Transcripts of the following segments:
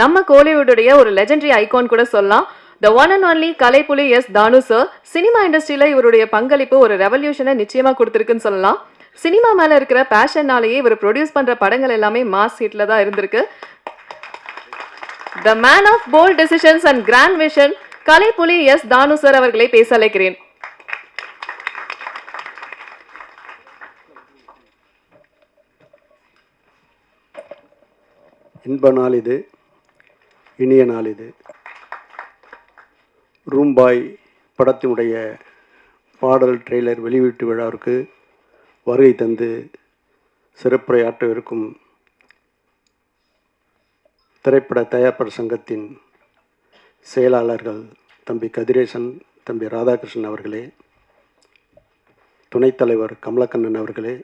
நம்ம கோலிவுட்டுடைய ஒரு legendary icon கூட சொல்லலாம். The one and only Kalaipuli S Thanu sir. Cinema இண்டஸ்ட்ரியில இவருடைய பங்களிப்பு ஒரு ரெவல்யூஷனை நிச்சயமா கொடுத்திருக்குன்னு சொல்லலாம். சினிமா மேல இருக்கிற பேஷன்னாலேயே இவர் ப்ரொடியூஸ் பண்ற படங்கள் எல்லாமே மாஸ் ஹிட்ல தான் இருந்திருக்கு. The man of bold decisions and grand vision Kalaipuli S Thanu sir அவர்களை பேச அழைக்கிறேன். இன்ப நாள் இது, இனிய நாள் இது. ரூம்பாய் படத்தினுடைய பாடல் ட்ரெய்லர் வெளியீட்டு விழாவிற்கு வருகை தந்து சிறப்புரையாற்றவிருக்கும் திரைப்பட தயாரிப்பாளர் சங்கத்தின் செயலாளர்கள் தம்பி கதிரேசன், தம்பி ராதாகிருஷ்ணன் அவர்களே, துணைத் தலைவர் கமலக்கண்ணன் அவர்களே,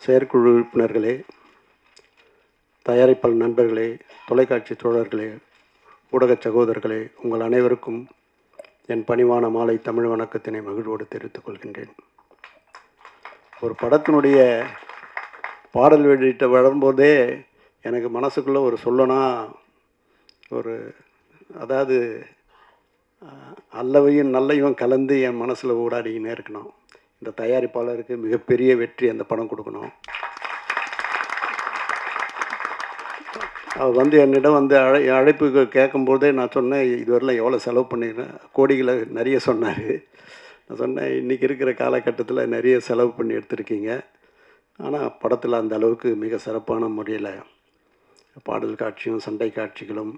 செயற்குழு உறுப்பினர்களே, தயாரிப்பாளர் நண்பர்களே, தொலைக்காட்சி தோழர்களே, ஊடக சகோதரர்களே, உங்கள் அனைவருக்கும் என் பணிவான மாலை தமிழ் வணக்கத்தினை மகிழ்வோடு தெரிவித்துக் கொள்கின்றேன். ஒரு படத்தினுடைய பாடல் வெளியிட்ட வரும்போதே எனக்கு மனசுக்குள்ளே ஒரு சொல்லணும், ஒரு அதாவது அல்லவையும் நல்லையும் கலந்து என் மனசில் ஊடாடிக்கினே இருக்கணும். இந்த தயாரிப்பாளருக்கு மிகப்பெரிய வெற்றி அந்த படம் கொடுக்கணும். அவர் என்னிடம் அழைப்பு கேட்கும்போதே நான் சொன்னேன், இதுவரையிலும் எவ்வளோ செலவு பண்ணிக்கிறேன், கோடிகளை நிறைய சொன்னார். நான் சொன்னேன், இன்றைக்கி இருக்கிற காலகட்டத்தில் நிறைய செலவு பண்ணி எடுத்திருக்கீங்க, ஆனால் படத்தில் அந்த அளவுக்கு மிக சிறப்பான முறையில் பாடல் காட்சியும் சண்டை காட்சிகளும்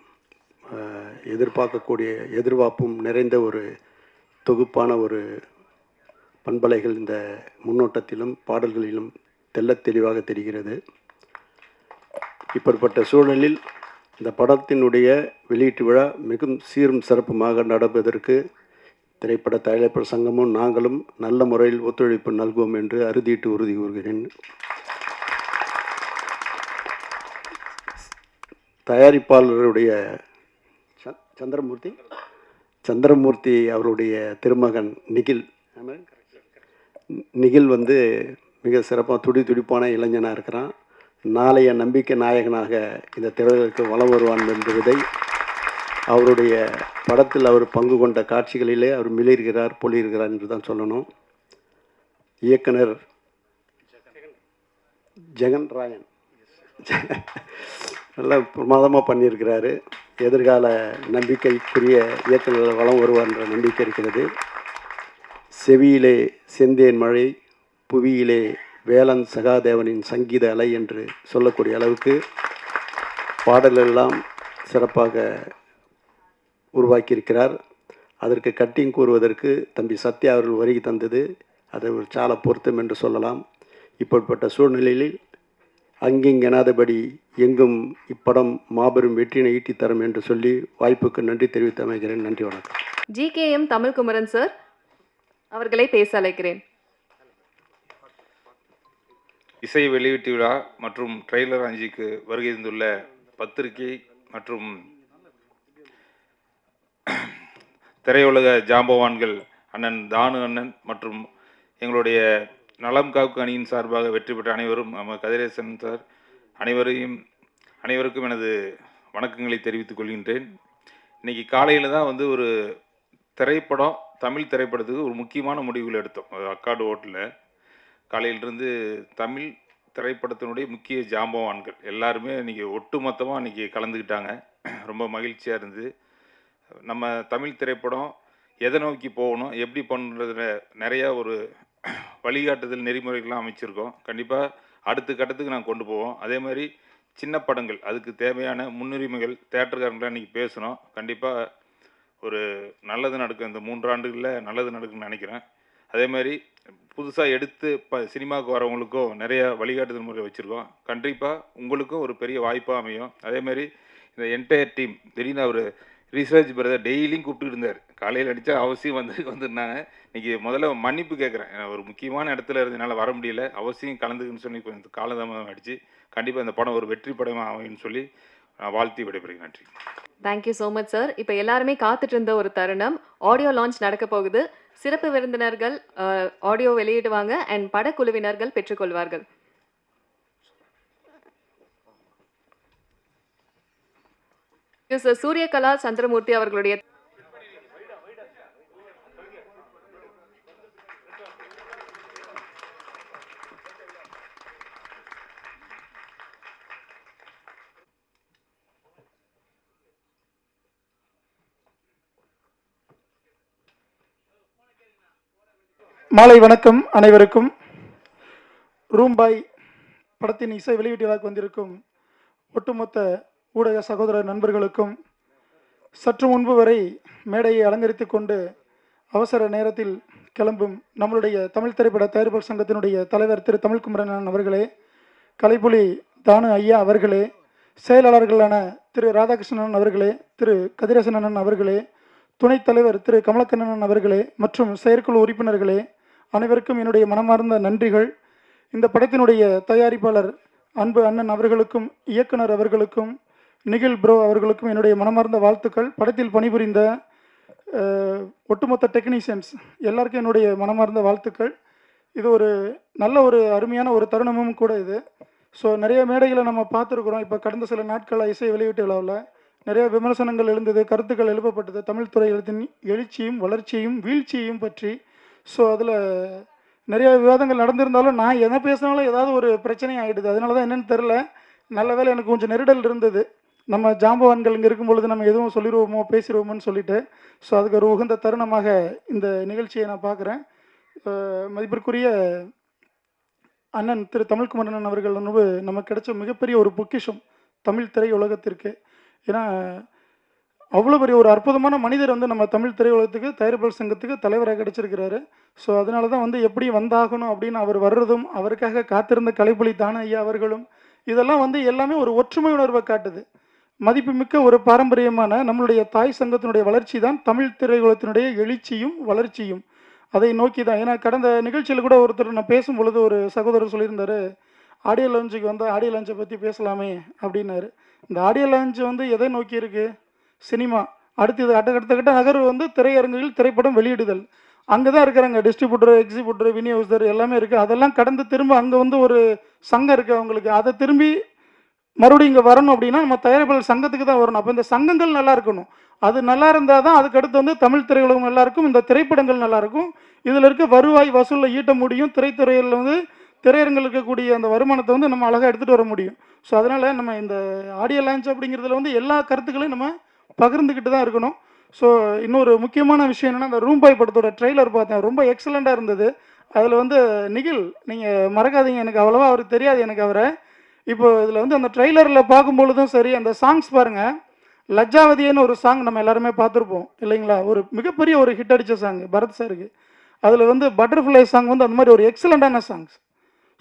எதிர்பார்ப்பும் நிறைந்த ஒரு தொகுப்பான ஒரு பண்பலைகள் இந்த முன்னோட்டத்திலும் பாடல்களிலும் தெள்ளத் தெளிவாக தெரிகிறது. இப்படிப்பட்ட சூழலில் இந்த படத்தினுடைய வெளியீட்டு விழா மிகவும் சீரும் சிறப்புமாக நடப்பதற்கு திரைப்பட தயாரிப்பாளர் சங்கமும் நாங்களும் நல்ல முறையில் ஒத்துழைப்பு நல்குவோம் என்று அறுதியிட்டு உறுதி கூறுகிறேன். தயாரிப்பாளருடைய சந்திரமூர்த்தி அவருடைய திருமகன் நிகில் மிக சிறப்பாக துடிப்பான இளைஞனாக இருக்கிறான். நாளைய நம்பிக்கை நாயகனாக இந்த திரையுலகிற்கு வலம் வருவான் என்பதை அவருடைய படத்தில் அவர் பங்கு கொண்ட காட்சிகளிலே அவர் மிளிர்கிறார், பொழிகிறார் என்று தான் சொல்லணும். இயக்குனர் ஜெகன் ராயன் நல்லா பிரமாதமாக பண்ணியிருக்கிறாரு. எதிர்கால நம்பிக்கைக்குரிய இயக்குனர் வலம் வருவார் என்ற நம்பிக்கை இருக்கிறது. செவியிலே செந்தேன் மழை, புவியிலே வேலன் சகாதேவனின் சங்கீத அலை என்று சொல்லக்கூடிய அளவுக்கு பாடலெல்லாம் சிறப்பாக உருவாக்கியிருக்கிறார். அதற்கு கட்டிங் கூறுவதற்கு தம்பி சத்யா அவர்கள் வருகை தந்தது அது ஒரு சால பொருத்தம் என்று சொல்லலாம். இப்படிப்பட்ட சூழ்நிலையில் அங்கிங்கெனாதபடி எங்கும் இப்படம் மாபெரும் வெற்றியினை ஈட்டித்தரும் என்று சொல்லி வாய்ப்புக்கு நன்றி தெரிவித்து அமைகிறேன். நன்றி, வணக்கம். GKM தமிழ்குமரன் சார் அவர்களை பேச அழைக்கிறேன். இசை வெளியீட்டு விழா மற்றும் ட்ரெய்லர் அஞ்சிக்கு வருகை தந்துள்ள பத்திரிகை மற்றும் திரையுலக ஜாம்பவான்கள் அண்ணன் தானு அண்ணன் மற்றும் எங்களுடைய நலம் காக்கு அணியின் சார்பாக வெற்றி பெற்ற அனைவரும், நம்ம கதிரேசன் சார் அனைவருக்கும் எனது வணக்கங்களை தெரிவித்துக் கொள்கின்றேன். இன்றைக்கி காலையில் தான் ஒரு திரைப்படம், தமிழ் திரைப்படத்துக்கு ஒரு முக்கியமான முடிவுகள் எடுத்தோம். அக்காடு ஓட்டில் காலையிலிருந்து தமிழ் திரைப்படத்தினுடைய முக்கிய ஜாம்பவான்கள் எல்லாருமே இன்றைக்கி ஒட்டுமொத்தமாக இன்றைக்கி கலந்துக்கிட்டாங்க. ரொம்ப மகிழ்ச்சியாக இருந்தது. நம்ம தமிழ் திரைப்படம் எதை நோக்கி போகணும், எப்படி பண்ணுறதுல நிறையா ஒரு வழிகாட்டுதல் நெறிமுறைகள்லாம் அமைச்சிருக்கோம். கண்டிப்பாக அடுத்த கட்டத்துக்கு நாங்கள் கொண்டு போவோம். அதே மாதிரி சின்ன படங்கள் அதுக்கு தேவையான முன்னுரிமைகள் தேட்டருக்காரங்களாம் இன்றைக்கி பேசணும். கண்டிப்பாக ஒரு நல்லது நடக்கும், இந்த 3 ஆண்டுகளில் நல்லது நடக்குன்னு நினைக்கிறேன். அதே மாதிரி புதுசாக எடுத்து சினிமாவுக்கு வரவங்களுக்கும் நிறைய வழிகாட்டுதல் முறை வச்சுருக்கோம். கண்டிப்பாக உங்களுக்கும் ஒரு பெரிய வாய்ப்பாக அமையும். அதேமாதிரி இந்த என்டையர் டீம் திடீர்னு அவர் ரிசர்ச் பிரதர் டெய்லியும் கூப்பிட்டு இருந்தார். காலையில் அடித்தா அவசியம் வந்துருந்தாங்க. இன்றைக்கி முதல்ல மன்னிப்பு கேட்குறேன், ஒரு முக்கியமான இடத்துல இருந்ததுனால வர முடியல, அவசியம் கலந்துக்குன்னு சொல்லி கொஞ்சம் காலதாமதம் அடித்து கண்டிப்பாக இந்த படம் ஒரு வெற்றி படமாக அமையும்னு சொல்லி வாழ்த்தி விடைபெறுகிறேன். நன்றி. Thank you so much sir. இப்போ எல்லாருமே காத்துட்டு இருந்த ஒரு தருணம், ஆடியோ லான்ச் நடக்க போகுது. சிறப்பு விருந்தினர்கள் ஆடியோ வெளியிடுவாங்க அண்ட் படக்குழுவினர்கள் பெற்றுக்கொள்வார்கள். Sir சூரியகலா சந்திரமூர்த்தி அவர்களுடைய மாலை வணக்கம் அனைவருக்கும். ரூம்பாய் படத்தின் இசை வெளியீட்டு விழாக்கு வந்திருக்கும் ஒட்டுமொத்த ஊடக சகோதர நண்பர்களுக்கும், சற்று முன்பு வரை மேடையை அலங்கரித்து கொண்டு அவசர நேரத்தில் கிளம்பும் நம்மளுடைய தமிழ் திரைப்பட தயாரிப்பாளர் சங்கத்தினுடைய தலைவர் திரு தமிழ்குமரன் அவர்களே, கலைப்புலி தானு ஐயா அவர்களே, செயலாளர்களான திரு ராதாகிருஷ்ணன் அவர்களே, திரு கதிரேசன் அண்ணன் அவர்களே, துணைத் தலைவர் திரு கமலக்கண்ணன் அவர்களே மற்றும் செயற்குழு உறுப்பினர்களே, அனைவருக்கும் என்னுடைய மனமார்ந்த நன்றிகள். இந்த படத்தினுடைய தயாரிப்பாளர் அன்பு அண்ணன் அவர்களுக்கும், இயக்குனர் அவர்களுக்கும், நிகில் ப்ரோ அவர்களுக்கும் என்னுடைய மனமார்ந்த வாழ்த்துக்கள். படத்தில் பணிபுரிந்த ஒட்டுமொத்த டெக்னீஷியன்ஸ் எல்லாருக்கும் என்னுடைய மனமார்ந்த வாழ்த்துக்கள். இது ஒரு நல்ல ஒரு அருமையான ஒரு தருணமும் கூட இது. ஸோ நிறைய மேடைகளை நம்ம பார்த்துருக்குறோம். இப்போ கடந்த சில நாட்களாக இசை வெளியீட்டு விழாவில் நிறைய விமர்சனங்கள் எழுந்தது, கருத்துக்கள் எழுப்பப்பட்டது தமிழ் துறை எழுச்சியும் வளர்ச்சியையும் வீழ்ச்சியையும் பற்றி. ஸோ அதில் நிறைய விவாதங்கள் நடந்திருந்தாலும் நான் எதை பேசினாலும் ஏதாவது ஒரு பிரச்சனை ஆகிடுது. அதனால தான் என்னென்னு தெரில. நல்ல வேளை எனக்கு கொஞ்சம் நெருடல் இருந்தது. நம்ம ஜாம்பவான்கள் இங்கே இருக்கும் பொழுது நம்ம எதுவும் சொல்லிடுவோமோ பேசிடுவோமோன்னு சொல்லிட்டு. ஸோ அதுக்கு ஒரு உகந்த தருணமாக இந்த நிகழ்ச்சியை நான் பார்க்குறேன். மதிப்பிற்குரிய அண்ணன் திரு தமிழ்குமரன் அவர்கள் நமக்கு கிடைச்ச மிகப்பெரிய ஒரு பொக்கிஷம் தமிழ் திரையுலகத்திற்கு. ஏன்னா அவ்வளோ பெரிய ஒரு அற்புதமான மனிதர் நம்ம தமிழ் திரையுலகத்துக்கு தயாரிப்பாளர் சங்கத்துக்கு தலைவராக கிடைச்சிருக்கிறாரு. ஸோ அதனால தான் எப்படி வந்தாகணும் அப்படின்னு அவர் வர்றதும், அவருக்காக காத்திருந்த கலைப்புலி தானு ஐயா அவர்களும், இதெல்லாம் எல்லாமே ஒரு ஒற்றுமை உணர்வை காட்டுது. மதிப்புமிக்க ஒரு பாரம்பரியமான நம்மளுடைய தாய் சங்கத்தினுடைய வளர்ச்சி தான் தமிழ் திரையுலகத்தினுடைய எழுச்சியும் வளர்ச்சியும். அதை நோக்கி தான். ஏன்னா கடந்த நிகழ்ச்சியில் கூட ஒருத்தர் நான் பேசும் பொழுது ஒரு சகோதரர் சொல்லியிருந்தார், ஆடியோ லான்ச்சுக்கு வந்தால் ஆடியோ லான்ச்சை பற்றி பேசலாமே அப்படின்னாரு. இந்த ஆடியோ லான்ச் எதை நோக்கி இருக்குது? சினிமா. அடுத்தது அடுத்த நகர்வு திரையரங்குகளில் திரைப்படம் வெளியிடுதல். அங்கே தான் இருக்கிறாங்க டிஸ்ட்ரிபியூட்டர், எக்ஸிபியூட்டர், விநியோகஸ்தர் எல்லாமே இருக்குது. அதெல்லாம் கடந்து திரும்ப அங்கே ஒரு சங்கம் இருக்குது அவங்களுக்கு. அதை திரும்பி மறுபடியும் இங்கே வரணும் அப்படின்னா நம்ம தயாரிப்பாளர் சங்கத்துக்கு தான் வரணும். அப்போ இந்த சங்கங்கள் நல்லா இருக்கணும். அது நல்லா இருந்தால் தான் அதுக்கடுத்து தமிழ் திரையுலகம் நல்லா இருக்கும், இந்த திரைப்படங்கள் நல்லா இருக்கும். இதில் இருக்க வருவாய் வசூலில் ஈட்ட முடியும். திரைத்துறையில் திரையரங்கில் இருக்கக்கூடிய அந்த வருமானத்தை நம்ம அழகாக எடுத்துகிட்டு வர முடியும். ஸோ அதனால் நம்ம இந்த ஆடியோ லான்ச் அப்படிங்கிறதுல எல்லா கருத்துக்களையும் நம்ம பகிர்ந்துக்கிட்டு தான் இருக்கணும். ஸோ இன்னொரு முக்கியமான விஷயம் என்னென்னா, அந்த ரூம்பாய் படத்தோட ட்ரெய்லர் பார்த்தேன், ரொம்ப எக்ஸலண்ட்டாக இருந்தது. அதில் நிகில், நீங்கள் மறக்காதீங்க, எனக்கு அவ்வளோவா அவருக்கு தெரியாது எனக்கு அவரை. இப்போ இதில் அந்த ட்ரெய்லரில் பார்க்கும்பொழுதும் சரி, அந்த சாங்ஸ் பாருங்கள். லஜ்ஜாவதியன்னு ஒரு சாங் நம்ம எல்லாருமே பார்த்துருப்போம் இல்லைங்களா? ஒரு மிகப்பெரிய ஒரு ஹிட் அடித்த சாங் பரத் சாருக்கு. அதில் பட்டர்ஃப்ளை சாங் அந்த மாதிரி ஒரு எக்ஸலண்ட்டான சாங்ஸ்,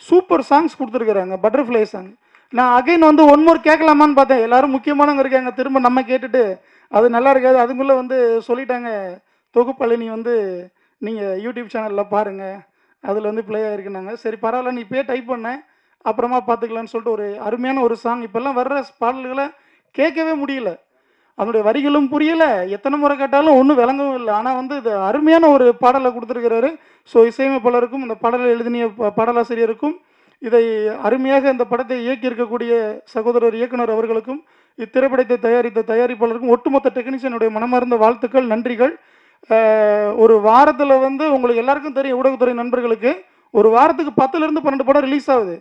சூப்பர் சாங்ஸ் கொடுத்துருக்குறாங்க. பட்டர்ஃப்ளை சாங் நான் அகைன் ஒன் மோர் கேட்கலாமான்னு பார்த்தேன். எல்லாரும் முக்கியமானவங்க இருக்காங்க, திரும்ப நம்ம கேட்டுட்டு அது நல்லா இருக்காது. அதுக்குள்ளே சொல்லிட்டாங்க, தொகுப்பழனி நீங்கள் யூடியூப் சேனலில் பாருங்கள், அதில் ப்ளே ஆகிருக்குனாங்க. சரி பரவாயில்ல, நீ டைப் பண்ணேன், அப்புறமா பார்த்துக்கலான்னு சொல்லிட்டு ஒரு அருமையான ஒரு சாங். இப்போல்லாம் வர்ற பாடல்களை கேட்கவே முடியல, அதனுடைய வரிகளும் புரியலை, எத்தனை முறை கேட்டாலும் ஒன்றும் விளங்கவும் இல்லை. ஆனால் இது அருமையான ஒரு பாடலை கொடுத்துருக்கிறாரு. ஸோ இசையமைப்பாளருக்கும் இந்த பாடலை எழுதினிய பாடலாசிரியருக்கும், இதை அருமையாக இந்த படத்தை இயக்கியிருக்கக்கூடிய சகோதரர் இயக்குனர் அவர்களுக்கும், இத்திரைப்படத்தை தயாரித்த தயாரிப்பாளருக்கும், ஒட்டுமொத்த டெக்னீஷியனுடைய மனமார்ந்த வாழ்த்துக்கள், நன்றிகள். ஒரு வாரத்தில் உங்களுக்கு எல்லாருக்கும் தெரியும், ஊடகத்துறை நண்பர்களுக்கு ஒரு வாரத்துக்கு 10லேருந்து 12 படம் ரிலீஸ் ஆகுது.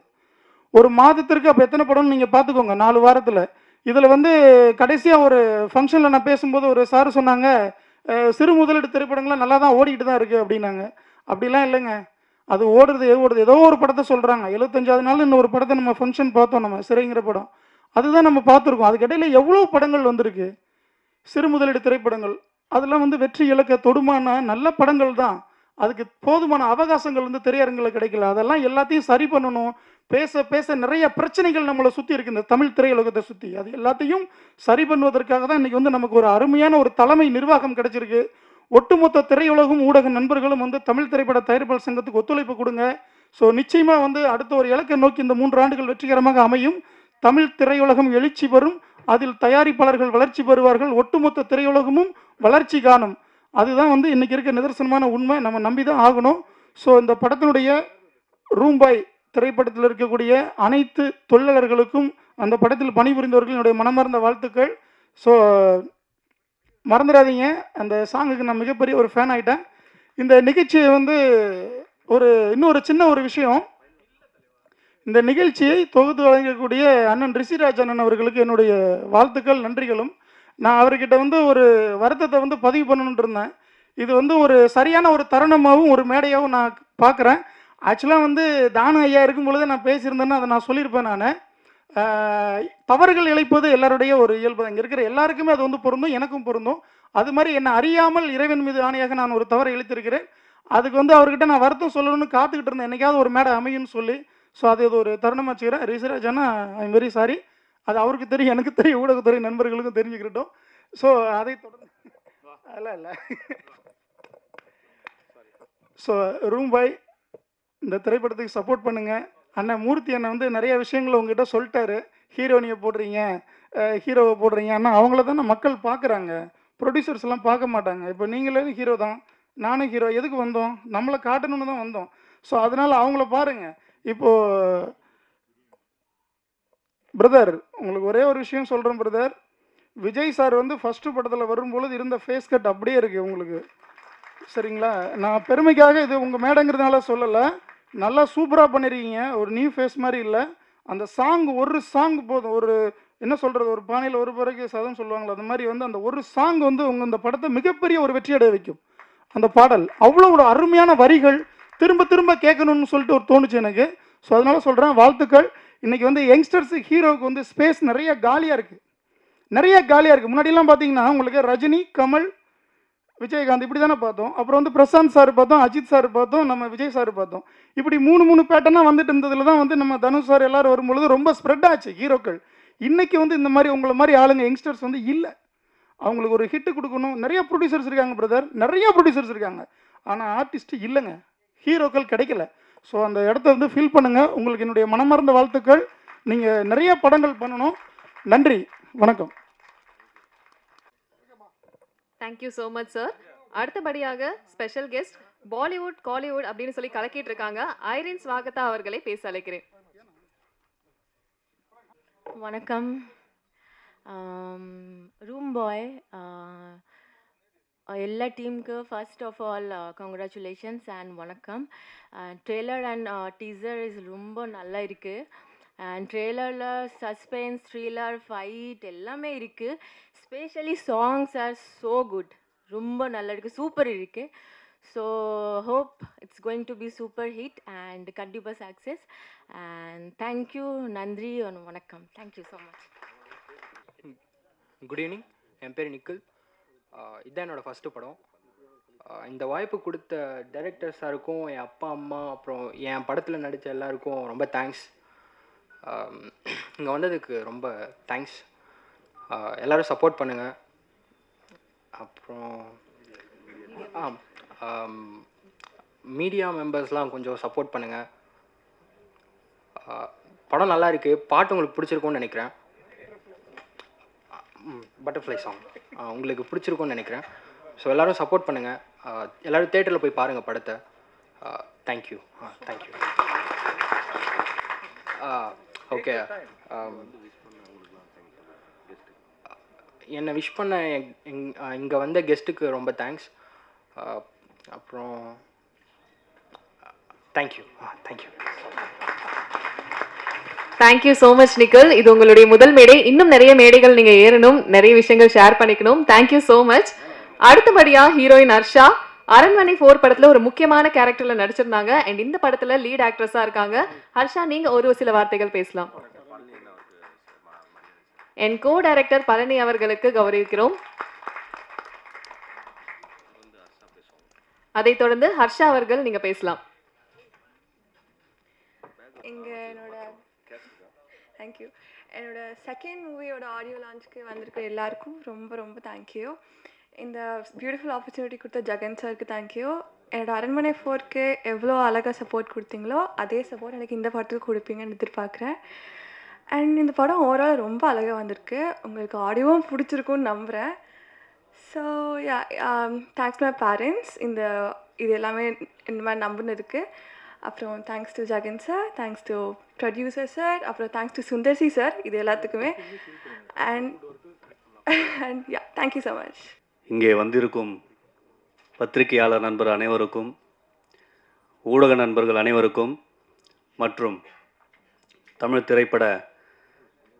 ஒரு மாதத்திற்கு அப்போ எத்தனை படம்னு நீங்கள் பார்த்துக்கோங்க, 4 வாரத்தில். இதில் கடைசியாக ஒரு ஃபங்க்ஷனில் நான் பேசும்போது ஒரு சார் சொன்னாங்க, சிறு முதலீடு திரைப்படங்கள்லாம் நல்லா தான் ஓடிக்கிட்டு தான் இருக்குது அப்படின்னாங்க. அப்படிலாம் இல்லைங்க, அது ஓடுறது ஏதோ ஒரு படத்தை சொல்கிறாங்க. 75வது நாள் இன்னொரு படத்தை நம்ம ஃபங்க்ஷன் பார்த்தோம், நம்ம சிறைங்கிற படம், அதுதான் நம்ம பார்த்துருக்கோம். அதுக்கிடையில் எவ்வளோ படங்கள் வந்திருக்கு, சிறு முதலீடு திரைப்படங்கள். அதெல்லாம் வெற்றி இலக்க தொடுமான நல்ல படங்கள் தான். அதுக்கு போதுமான அவகாசங்கள் திரையரங்கில் கிடைக்கல. அதெல்லாம் எல்லாத்தையும் சரி பண்ணணும். பேச பேச நிறைய பிரச்சனைகள் நம்மளை சுற்றி இருக்குது, இந்த தமிழ் திரையுலகத்தை சுற்றி. அது எல்லாத்தையும் சரி பண்ணுவதற்காக தான் இன்றைக்கி நமக்கு ஒரு அருமையான ஒரு தலைமை நிர்வாகம் கிடைச்சிருக்கு. ஒட்டுமொத்த திரையுலகம் ஊடக நண்பர்களும் தமிழ் திரைப்பட தயாரிப்பாளர் சங்கத்துக்கு ஒத்துழைப்பு கொடுங்க. ஸோ நிச்சயமாக அடுத்த ஒரு இலக்கை நோக்கி இந்த 3 ஆண்டுகள் வெற்றிகரமாக அமையும். தமிழ் திரையுலகம் எழுச்சி பெறும், அதில் தயாரிப்பாளர்கள் வளர்ச்சி பெறுவார்கள், ஒட்டுமொத்த திரையுலகமும் வளர்ச்சி காணும். அதுதான் இன்றைக்கி இருக்க நிதர்சனமான உண்மை, நம்ம நம்பி தான் ஆகணும். ஸோ இந்த படத்தினுடைய ரூம்பாய் திரைப்படத்தில் இருக்கக்கூடிய அனைத்து தொழிலாளர்களுக்கும், அந்த படத்தில் பணிபுரிந்தவர்களுடைய மனமார்ந்த வாழ்த்துக்கள். ஸோ மறந்துடாதீங்க, அந்த சாங்குக்கு நான் மிகப்பெரிய ஒரு ஃபேன் ஆகிட்டேன். இந்த நிகழ்ச்சியை வந்து இன்னொரு சின்ன ஒரு விஷயம், இந்த நிகழ்ச்சியை தொகுத்து வழங்கக்கூடிய அண்ணன் ரிஷிராஜ் அண்ணன் அவர்களுக்கு என்னுடைய வாழ்த்துக்கள், நன்றிகளும். நான் அவர்கிட்ட வந்து ஒரு வருத்தத்தை வந்து பதிவு பண்ணணுன்ட்டு இருந்தேன். இது வந்து ஒரு சரியான ஒரு தருணமாகவும் ஒரு மேடையாகவும் நான் பார்க்குறேன். ஆக்சுவலாக வந்து தானு ஐயா இருக்கும் பொழுது நான் பேசியிருந்தேன்னா அதை நான் சொல்லியிருப்பேன் நான். தவறுகள் இழைப்பது எல்லாருடைய ஒரு இயல்பு தான். இங்கே இருக்கிற எல்லாருக்குமே அது வந்து பொருந்தும், எனக்கும் பொருந்தும். அது மாதிரி என்னை அறியாமல் இறைவன் மீது ஆணையாக நான் ஒரு தவறை இழைத்திருக்கிறேன். அதுக்கு வந்து அவர்கிட்ட நான் வருத்தம் சொல்லணும்னு காத்துக்கிட்டு இருந்தேன், என்னைக்காவது ஒரு மேடை அமையும்னு சொல்லி. ஸோ அது ஒரு தருணமாக வச்சுக்கிறேன். ரிஷிராஜானா ஐ எம் வெரி சாரி. அது அவருக்கு தெரியும், எனக்கு தெரியும், ஊடகத்துறை நண்பர்களுக்கும் தெரிஞ்சுக்கிட்டோம். ஸோ அதை தொடர்ந்து இல்லை ஸோ ரூம் பாய், இந்த திரைப்படத்துக்கு சப்போர்ட் பண்ணுங்கள். அண்ணன் மூர்த்தி அண்ணன் வந்து நிறைய விஷயங்களை உங்ககிட்ட சொல்லிட்டாரு. ஹீரோனியை போடுறீங்க, ஹீரோவை போடுறீங்க. ஆனால் அவங்கள தானே மக்கள் பார்க்குறாங்க, ப்ரொடியூசர்ஸ்லாம் பார்க்க மாட்டாங்க. இப்போ நீங்களே ஹீரோ தான், நானும் ஹீரோ. எதுக்கு வந்தோம்? நம்மளை காட்டணும்னு தான் வந்தோம். ஸோ அதனால் அவங்கள பாருங்கள். இப்போது பிரதர், உங்களுக்கு ஒரே ஒரு விஷயம் சொல்கிறேன் பிரதர். விஜய் சார் வந்து ஃபஸ்ட்டு படத்தில் வரும்பொழுது இருந்த ஃபேஸ் கட் அப்படியே இருக்குது உங்களுக்கு, சரிங்களா? நான் பெருமைக்காக இது உங்கள் மேடைங்கிறதுனால சொல்லலை. நல்லா சூப்பராக பண்ணியிருக்கீங்க. ஒரு நியூ ஃபேஸ் மாதிரி இல்லை. அந்த சாங், ஒரு சாங் போதும். ஒரு என்ன சொல்கிறது, ஒரு பானையில் ஒரு பிறகு சதம் சொல்லுவாங்களே, அந்த மாதிரி வந்து அந்த ஒரு சாங் வந்து உங்கள் இந்த படத்தை மிகப்பெரிய ஒரு வெற்றி அடைய வைக்கும். அந்த பாடல் அவ்வளோ ஒரு அருமையான வரிகள், திரும்ப திரும்ப கேட்கணும்னு சொல்லிட்டு ஒரு தோணுச்சு எனக்கு. ஸோ அதனால் சொல்கிறேன், வாழ்த்துக்கள். இன்றைக்கி வந்து யங்ஸ்டர்ஸு ஹீரோவுக்கு வந்து ஸ்பேஸ் நிறைய காலியாக இருக்குது, நிறைய காலியாக இருக்குது. முன்னாடிலாம் பார்த்தீங்கன்னா உங்களுக்கு ரஜினி, கமல், விஜயகாந்த் இப்படி தானே பார்த்தோம். அப்புறம் வந்து பிரசாந்த் சார் பார்த்தோம், அஜித் சார் பார்த்தோம், நம்ம விஜய் சார் பார்த்தோம். இப்படி மூணு பேட்டர்னாக வந்துட்டு இருந்ததில் தான் வந்து நம்ம தனுஷ் சார் எல்லோரும் வரும்பொழுது ரொம்ப ஸ்ப்ரெட் ஆச்சு ஹீரோக்கள். இன்றைக்கி வந்து இந்த மாதிரி உங்களை மாதிரி ஆளுங்க யங்ஸ்டர்ஸ் வந்து இல்லை. அவங்களுக்கு ஒரு ஹிட்டு கொடுக்கணும். நிறைய ப்ரொடியூசர்ஸ் இருக்காங்க பிரதர், நிறைய ப்ரொடியூசர்ஸ் இருக்காங்க. ஆனால் ஆர்டிஸ்ட்டு இல்லைங்க, ஹீரோக்கள் கிடைக்கல. ஸோ அந்த இடத்த வந்து ஃபில் பண்ணுங்கள். உங்களுக்கு என்னுடைய மனமார்ந்த வாழ்த்துக்கள். நீங்கள் நிறைய படங்கள் பண்ணணும். நன்றி, வணக்கம். Thank you so much sir. அடுத்தபடியாக ஸ்பெஷல் கெஸ்ட், பாலிவுட் காலிவுட் அப்படின்னு சொல்லி கலக்கிட்டு இருக்காங்க, ஐரின் ஸ்வாகதா அவர்களை பேச அழைக்கிறேன். வணக்கம். ரூம் பாய் எல்லா டீமுக்கு first of all congratulations and வணக்கம். ட்ரெய்லர் அண்ட் டீசர் இஸ் ரொம்ப நல்லா இருக்குது. அண்ட் ட்ரெய்லரில் சஸ்பென்ஸ், த்ரில்லர், ஃபைட் எல்லாமே இருக்குது. Specially songs are so good, ரொம்ப நல்லா இருக்குது, சூப்பர் இருக்குது. So hope it's going to be super hit and கண்டிப்பாக சக்ஸஸ். அண்ட் தேங்க்யூ, நன்றி, வணக்கம். Thank you so much. Good evening, என் பேர் நிக்கில். இதுதான் என்னோடய ஃபஸ்ட்டு படம். இந்த வாய்ப்பு கொடுத்த டைரக்டர் சாருக்கும், என் அப்பா அம்மா, அப்புறம் என் படத்தில் நடித்த எல்லாருக்கும் ரொம்ப தேங்க்ஸ். இங்கே வந்ததுக்கு ரொம்ப தேங்க்ஸ். எல்லோரும் சப்போர்ட் பண்ணுங்கள். அப்புறம் மீடியா மெம்பர்ஸ்லாம் கொஞ்சம் சப்போர்ட் பண்ணுங்கள். படம் நல்லா இருக்குது, பாட்டு உங்களுக்கு பிடிச்சிருக்கும்னு நினைக்கிறேன். பட்டர்ஃப்ளை சாங் உங்களுக்கு பிடிச்சிருக்கும்னு நினைக்கிறேன். ஸோ எல்லோரும் சப்போர்ட் பண்ணுங்கள். எல்லோரும் தேட்டரில் போய் பாருங்கள் படத்தை. தேங்க்யூ. தேங்க்யூ. ஓகே, என்னை விஷ் பண்ண இங்கே வந்த கெஸ்ட்டுக்கு ரொம்ப தேங்க்ஸ். அப்புறம் thank you. Thank you. Thank you so much Nikhil. இது உங்களுடைய முதல் மேடை. இன்னும் நிறைய மேடைகள் நீங்கள் ஏறணும், நிறைய விஷயங்கள் ஷேர் பண்ணிக்கணும். Thank you so much. அடுத்தபடியாக ஹீரோயின் ஹர்ஷா, அரண்மனை 4 படத்தில் ஒரு முக்கியமான கேரக்டரில் நடிச்சிருந்தாங்க அண்ட் இந்த படத்தில் லீட் ஆக்ட்ரஸாக இருக்காங்க. ஹர்ஷா, நீங்கள் ஒரு சில வார்த்தைகள் பேசலாம். என் கோ டைரக்டர் பழனி அவர்களுக்கு கௌரவிக்கிறோம். அதைத் தொடர்ந்து ஹர்ஷா அவர்கள் நீங்கள் பேசலாம். தேங்க்யூ. என்னோட செகண்ட் மூவியோட ஆடியோ லான்ச்சுக்கு வந்திருக்கிற எல்லாருக்கும் ரொம்ப ரொம்ப தேங்க்யூ. இந்த பியூட்டிஃபுல் ஆப்பர்ச்சுனிட்டி கொடுத்த ஜெகன் சாருக்கு தேங்க்யூ. என்னோட அரண்மனை 4க்கு எவ்வளோ அழகாக சப்போர்ட் கொடுத்தீங்களோ அதே சப்போர்ட் எனக்கு இந்த படத்துக்கு கொடுப்பீங்கன்னு எதிர்பார்க்குறேன். அண்ட் இந்த படம் ஓவரால் ரொம்ப அழகாக வந்திருக்கு. உங்களுக்கு ஆடியோவும் பிடிச்சிருக்குன்னு நம்புகிறேன். So yeah, thanks my parents இது எல்லாமே இந்த மாதிரி நம்பினதுக்கு. அப்புறம் thanks to Jagan sir, thanks to producer sir, அப்புறம் தேங்க்ஸ் டு சுந்தர்சி சார், இது எல்லாத்துக்குமே. And and yeah thank you so much. இங்கே வந்திருக்கும் பத்திரிகையாளர் நண்பர் அனைவருக்கும், ஊடக நண்பர்கள் அனைவருக்கும் மற்றும் தமிழ் திரைப்பட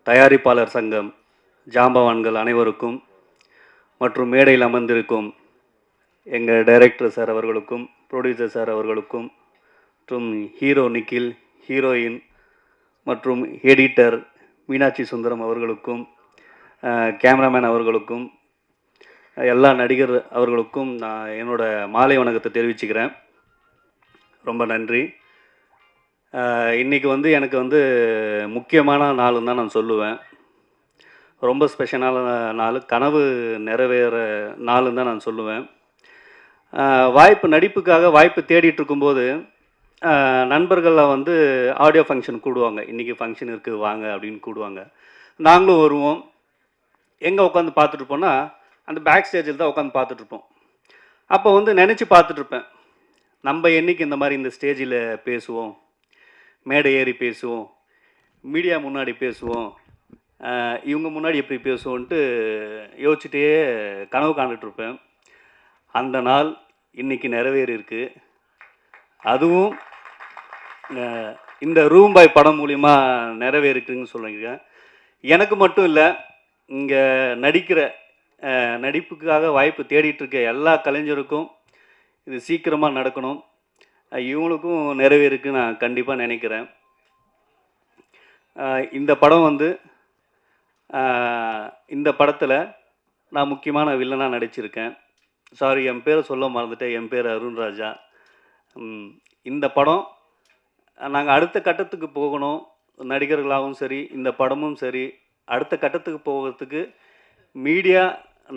தயாரிப்பாளர் சங்கம் ஜாம்பவான்கள் அனைவருக்கும் மற்றும் மேடையில் அமர்ந்திருக்கும் எங்கள் டைரக்டர் சார் அவர்களுக்கும், ப்ரொடியூசர் சார் அவர்களுக்கும், மற்றும் ஹீரோ நிக்கில், ஹீரோயின் மற்றும் எடிட்டர் மீனாட்சி சுந்தரம் அவர்களுக்கும், கேமராமேன் அவர்களுக்கும், எல்லா நடிகர் அவர்களுக்கும் நான் என்னோடய மாலை வணக்கத்தை தெரிவிச்சுக்கிறேன். ரொம்ப நன்றி. இன்றைக்கி எனக்கு முக்கியமான நாளுன்னு தான் நான் சொல்லுவேன். ரொம்ப ஸ்பெஷலான நாள், கனவு நிறைவேற நாளுன்னு தான் நான் சொல்லுவேன். நடிப்புக்காக வாய்ப்பு தேடிட்டு இருக்கும்போது நண்பர்களில் ஆடியோ ஃபங்க்ஷன் கூடுவாங்க. இன்றைக்கி ஃபங்க்ஷன் இருக்குது வாங்க அப்படின்னு கூடுவாங்க. நாங்களும் வருவோம். எங்கே உட்காந்து பார்த்துட்ருப்போன்னா அந்த பேக் ஸ்டேஜில் தான் உட்காந்து பார்த்துட்ருப்போம். அப்போ நினச்சி பார்த்துட்ருப்பேன், நம்ம என்றைக்கு இந்த மாதிரி இந்த ஸ்டேஜில் பேசுவோம், மேடை ஏறி பேசுவோம், மீடியா முன்னாடி பேசுவோம், இவங்க முன்னாடி எப்படி பேசுவோன்ட்டு யோசிச்சுட்டே கனவு காண்டுட்ருப்பேன். அந்த நாள் இன்றைக்கி நிறைவேறியிருக்கு. அதுவும் இந்த ரூம் பாய் படம் மூலிமா நிறைவேறிக்குன்னு சொல்லுங்க. எனக்கு மட்டும் இல்லை, இங்கே நடிப்புக்காக வாய்ப்பு தேடிட்டுருக்க எல்லா கலைஞருக்கும் இது சீக்கிரமாக நடக்கணும். இவங்களுக்கும் நிறைவேறுக்கு நான் கண்டிப்பாக நினைக்கிறேன். இந்த படம் இந்த படத்தில் நான் முக்கியமான வில்லனாக நடிச்சிருக்கேன். சாரி, என் பேரை சொல்ல மறந்துட்டேன். என் பேர் அருண் ராஜா. இந்த படம் நாங்கள் அடுத்த கட்டத்துக்கு போகணும், நடிகர்களாகவும் சரி இந்த படமும் சரி அடுத்த கட்டத்துக்கு போகிறதுக்கு மீடியா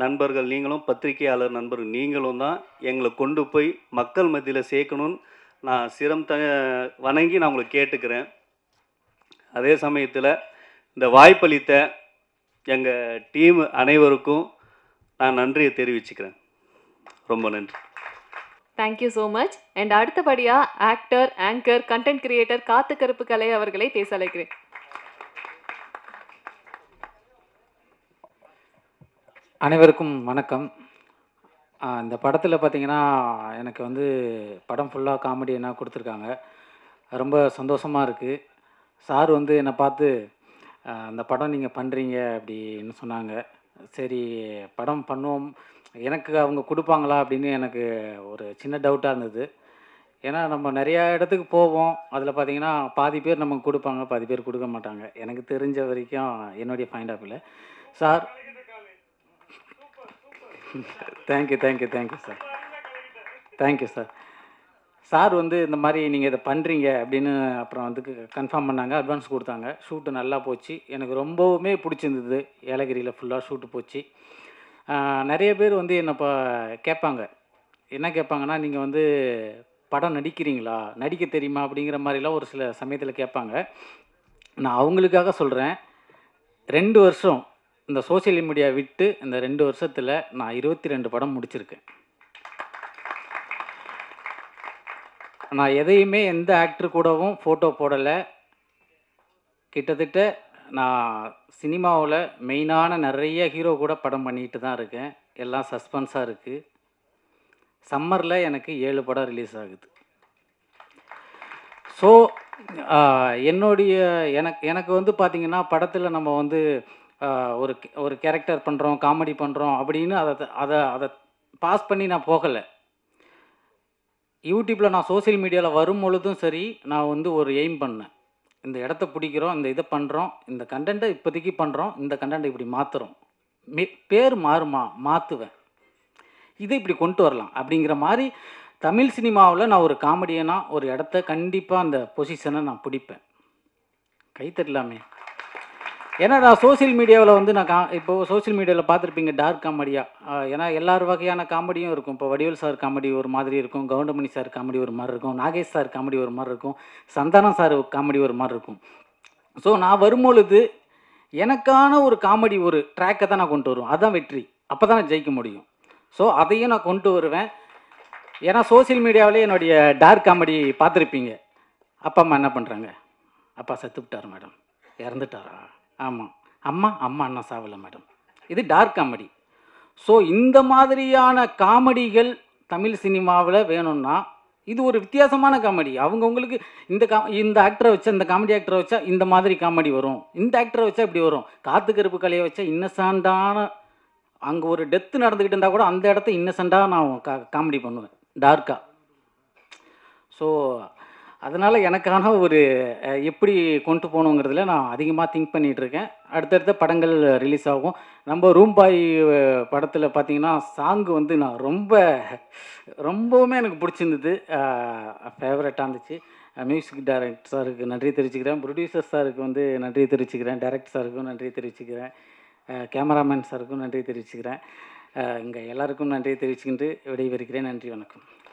நண்பர்கள் நீங்களும், பத்திரிகையாளர் நண்பர்கள் நீங்களும் தான் எங்களை கொண்டு போய் மக்கள் மத்தியில் சேர்க்கணும்னு நான் வணங்கி நான் உங்களை கேட்டுக்கிறேன். அதே சமயத்தில் இந்த வாய்ப்பளித்த எங்கள் டீம் அனைவருக்கும் நான் நன்றியை தெரிவிச்சுக்கிறேன். ரொம்ப நன்றி. Thank you so much. அண்ட் அடுத்தபடியாக ஆக்டர், ஆங்கர், கண்டென்ட் கிரியேட்டர் காத்து கருப்பு கலை அவர்களை பேச அழைக்கிறேன். அனைவருக்கும் வணக்கம். இந்த படத்தில் பார்த்தீங்கன்னா எனக்கு படம் ஃபுல்லாக காமெடியனாக கொடுத்துருக்காங்க. ரொம்ப சந்தோஷமாக இருக்குது. சார் என்னை பார்த்து அந்த படம் நீங்கள் பண்ணுறீங்க அப்படின்னு சொன்னாங்க. சரி படம் பண்ணுவோம், எனக்கு அவங்க கொடுப்பாங்களா அப்படின்னு எனக்கு ஒரு சின்ன டவுட்டாக இருந்தது. ஏன்னா நம்ம நிறையா இடத்துக்கு போவோம், அதில் பார்த்தீங்கன்னா பாதி பேர் நமக்கு கொடுப்பாங்க, பாதி பேர் கொடுக்க மாட்டாங்க. எனக்கு தெரிஞ்ச வரைக்கும் என்னுடைய பாயிண்ட் ஆஃப் வியூவில் sir thank you sir. Thank you sir. Sir இந்த மாதிரி நீங்கள் இதை பண்ணுறீங்க அப்படின்னு அப்புறம் கன்ஃபார்ம் பண்ணாங்க, அட்வான்ஸ் கொடுத்தாங்க. ஷூட்டு நல்லா போச்சு, எனக்கு ரொம்பவுமே பிடிச்சிருந்தது. ஏலகிரியில் ஃபுல்லாக ஷூட்டு போச்சு. நிறைய பேர் என்னை இப்போ கேட்பாங்க, என்ன கேட்பாங்கன்னா நீங்கள் படம் நடிக்கிறீங்களா, நடிக்க தெரியுமா அப்படிங்கிற மாதிரிலாம் ஒரு சில சமயத்தில் கேட்பாங்க. நான் அவங்களுக்காக சொல்கிறேன், 2 வருஷம் இந்த சோஷியல் மீடியா விட்டு இந்த 2 வருஷத்தில் நான் 22 படம் முடிச்சிருக்கேன். நான் எதையுமே எந்த ஆக்டர் கூடவும் ஃபோட்டோ போடலை. கிட்டத்தட்ட நான் சினிமாவில் மெயினான நிறைய ஹீரோ கூட படம் பண்ணிட்டு தான் இருக்கேன். எல்லாம் சஸ்பென்ஸாக இருக்குது. சம்மரில் எனக்கு 7 படம் ரிலீஸ் ஆகுது. ஸோ எனக்கு பார்த்திங்கன்னா படத்தில் நம்ம ஒரு கேரக்டர் பண்ணுறோம், காமெடி பண்ணுறோம் அப்படின்னு அதை பாஸ் பண்ணி நான் போகலை. யூடியூப்பில் நான் சோஷியல் மீடியாவில் வரும் பொழுதும் சரி, நான் ஒரு எய்ம் பண்ணேன், இந்த இடத்த பிடிக்கிறோம், இந்த இதை பண்ணுறோம், இந்த கண்டென்ட்டை இப்போதைக்கு பண்ணுறோம், இந்த கண்டென்ட்டை இப்படி மாற்றுறோம், பேர் மாறுமா மாற்றுவேன், இதை இப்படி கொண்டு வரலாம் அப்படிங்கிற மாதிரி தமிழ் சினிமாவில் நான் ஒரு காமெடியனாக ஒரு இடத்த கண்டிப்பாக அந்த பொசிஷனை நான் பிடிப்பேன். கைத்தட்டலாமே. ஏன்னா நான் சோஷியல் மீடியாவில் நான் இப்போது சோஷியல் மீடியாவில் பார்த்துருப்பீங்க டார்க் காமெடியாக. ஏன்னா எல்லார் வகையான காமெடியும் இருக்கும். இப்போ வடிவேல் சார் காமெடி ஒரு மாதிரி இருக்கும், கவுண்டமணி சார் காமெடி ஒரு மாதிரி இருக்கும், நாகேஷ் சார் காமெடி ஒரு மாதிரி இருக்கும், சந்தானம் சார் காமெடி ஒரு மாதிரி இருக்கும். ஸோ நான் வரும்பொழுது எனக்கான ஒரு காமெடி ஒரு ட்ராக்கை தான் நான் கொண்டு வருவேன். அதுதான் வெற்றி. அப்போ தான் நான் ஜெயிக்க முடியும். ஸோ அதையும் நான் கொண்டு வருவேன். ஏன்னா சோஷியல் மீடியாவிலே என்னுடைய டார்க் காமெடி பார்த்துருப்பீங்க. அப்பா அம்மா என்ன பண்ணுறாங்க, அப்பா செத்துவிட்டார் மேடம், இறந்துட்டாரா, ஆமாம், அம்மா அண்ணா சாவலை மேடம், இது டார்க் காமெடி. ஸோ இந்த மாதிரியான காமெடிகள் தமிழ் சினிமாவில் வேணும்னா இது ஒரு வித்தியாசமான காமெடி. அவங்கவுங்களுக்கு இந்த ஆக்டரை வச்சா, இந்த காமெடி ஆக்டரை வச்சா இந்த மாதிரி காமெடி வரும், இந்த ஆக்டரை வச்சா இப்படி வரும். காத்து கருப்பு கலையை வச்சா இன்னசென்ட்டான, அங்கே ஒரு டெத்து நடந்துக்கிட்டு இருந்தால் கூட அந்த இடத்த இன்னசென்ட்டாக நான் காமெடி பண்ணுவேன் டார்க்காக. ஸோ அதனால் எனக்கான ஒரு எப்படி கொண்டு போகணுங்கிறதுல நான் அதிகமாக திங்க் பண்ணிகிட்ருக்கேன். அடுத்தடுத்த படங்கள் ரிலீஸ் ஆகும். நம்ம ரூம் பாய் படத்தில் பார்த்தீங்கன்னா சாங்கு வந்து நான் ரொம்பவுமே எனக்கு பிடிச்சிருந்தது, ஃபேவரட்டாக இருந்துச்சு. மியூசிக் டைரக்டர் சாருக்கு நன்றி தெரிவிச்சுக்கிறேன், ப்ரொடியூசர் சாருக்கு வந்து நன்றி தெரிவிச்சுக்கிறேன், டைரக்டர் சாருக்கும் நன்றி தெரிவிச்சுக்கிறேன், கேமராமேன் சாருக்கும் நன்றி தெரிவிச்சுக்கிறேன். இங்கே எல்லாருக்கும் நன்றி தெரிவிச்சுக்கிட்டு விடைபெறுகிறேன். நன்றி, வணக்கம்.